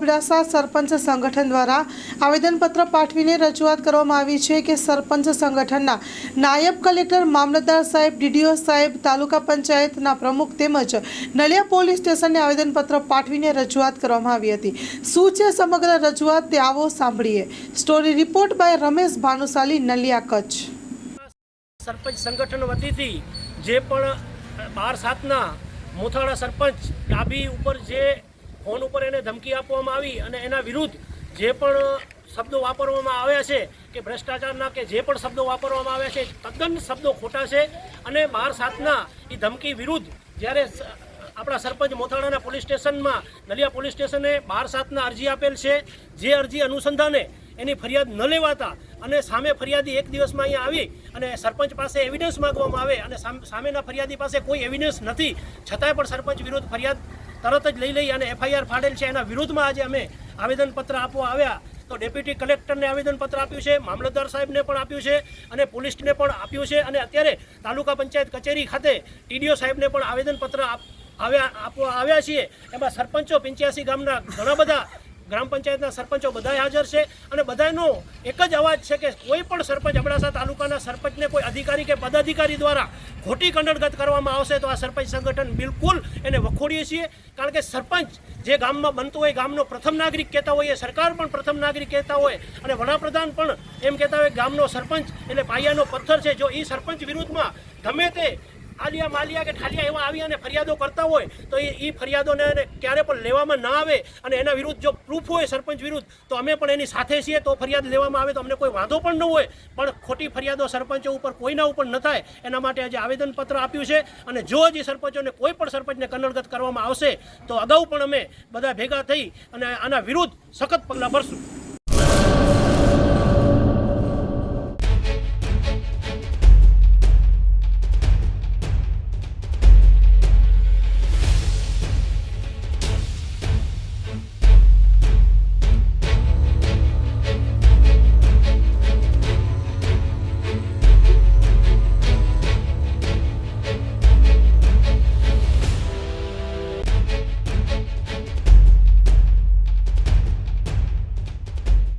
અબડાસા સરપંચ સંગઠન દ્વારા આવેદનપત્ર પાઠવીને રજૂઆત કરવામાં આવી છે કે સરપંચ સંગઠનના નાયબ કલેક્ટર, મામલતદાર સાહેબ, ડીડીઓ સાહેબ, તાલુકા પંચાયતના પ્રમુખ તેમજ નલિયા પોલીસ સ્ટેશનને આવેદનપત્ર પાઠવીને રજૂઆત કરવામાં આવી હતી। શું છે સમગ્ર રજૂઆત તે આવો સાંભળીએ। Story report by Ramesh Bhanushali, Naliya, Kutch. Sarpanch સંગઠન વતીથી જે પણ 12/7ના મોથાળા સરપંચ ડાબી ઉપર જે ફોન ઉપર એને ધમકી આપવામાં આવી અને એના વિરુદ્ધ જે પણ શબ્દો વાપરવામાં આવ્યા છે કે ભ્રષ્ટાચારના કે જે પણ શબ્દો વાપરવામાં આવ્યા છે તદ્દન શબ્દો ખોટા છે। અને 12/7ના એ ધમકી વિરુદ્ધ જ્યારે આપણા સરપંચ મોથાળાના પોલીસ સ્ટેશનમાં નલિયા પોલીસ સ્ટેશને 12/7ના અરજી આપેલ છે। જે અરજી અનુસંધાને એની ફરિયાદ ન લેવાતા અને સામે ફરિયાદી એક દિવસમાં અહીંયા આવી અને સરપંચ પાસે એવિડન્સ માગવામાં આવે અને સામેના ફરિયાદી પાસે કોઈ એવિડન્સ નથી, છતાંય પણ સરપંચ વિરુદ્ધ ફરિયાદ તરત જ લઈ અને FIR ફાડેલ છે। એના વિરુદ્ધમાં આજે અમે આવેદનપત્ર આપવા આવ્યા તો ડેપ્યુટી કલેક્ટરને આવેદનપત્ર આપ્યું છે, મામલતદાર સાહેબને પણ આપ્યું છે અને પોલીસને પણ આપ્યું છે અને અત્યારે તાલુકા પંચાયત કચેરી ખાતે TDO સાહેબને પણ આવેદનપત્ર આપવા આવ્યા છીએ। એમાં સરપંચો 85 ગામના ઘણા બધા ગ્રામ પંચાયતના સરપંચો બધા હાજર છે અને બધાનો એક જ અવાજ છે કે કોઈ પણ સરપંચ અબડાસા તાલુકાના સરપંચને કોઈ અધિકારી કે પદાધિકારી દ્વારા ખોટી કનડગત કરવામાં આવશે તો આ સરપંચ સંગઠન બિલકુલ એને વખોડીએ છીએ। કારણ કે સરપંચ જે ગામમાં બનતો હોય, ગામનો પ્રથમ નાગરિક કહેતા હોય, સરકાર પણ પ્રથમ નાગરિક કહેતા હોય અને વડાપ્રધાન પણ એમ કહેતા હોય ગામનો સરપંચ એટલે પાયાનો પથ્થર છે। જો એ સરપંચ વિરુદ્ધમાં ગમે તે આલિયા માલિયા કે ઠાલિયા એવા આવી અને ફરિયાદો કરતા હોય તો એ ફરિયાદોને ક્યારે પણ લેવામાં ના આવે અને એના વિરુદ્ધ જો પ્રૂફ હોય સરપંચ વિરુદ્ધ તો અમે પણ એની સાથે છીએ તો ફરિયાદ લેવામાં આવે તો અમને કોઈ વાંધો પણ ન હોય, પણ ખોટી ફરિયાદો સરપંચો ઉપર કોઈના ઉપર ન થાય એના માટે આજે આવેદનપત્ર આપ્યું છે। અને જો હજી સરપંચોને કોઈ પણ સરપંચને કનડગત કરવામાં આવશે તો અગાઉ પણ અમે બધા ભેગા થઈ અને આના વિરુદ્ધ સખત પગલાં ભરશું।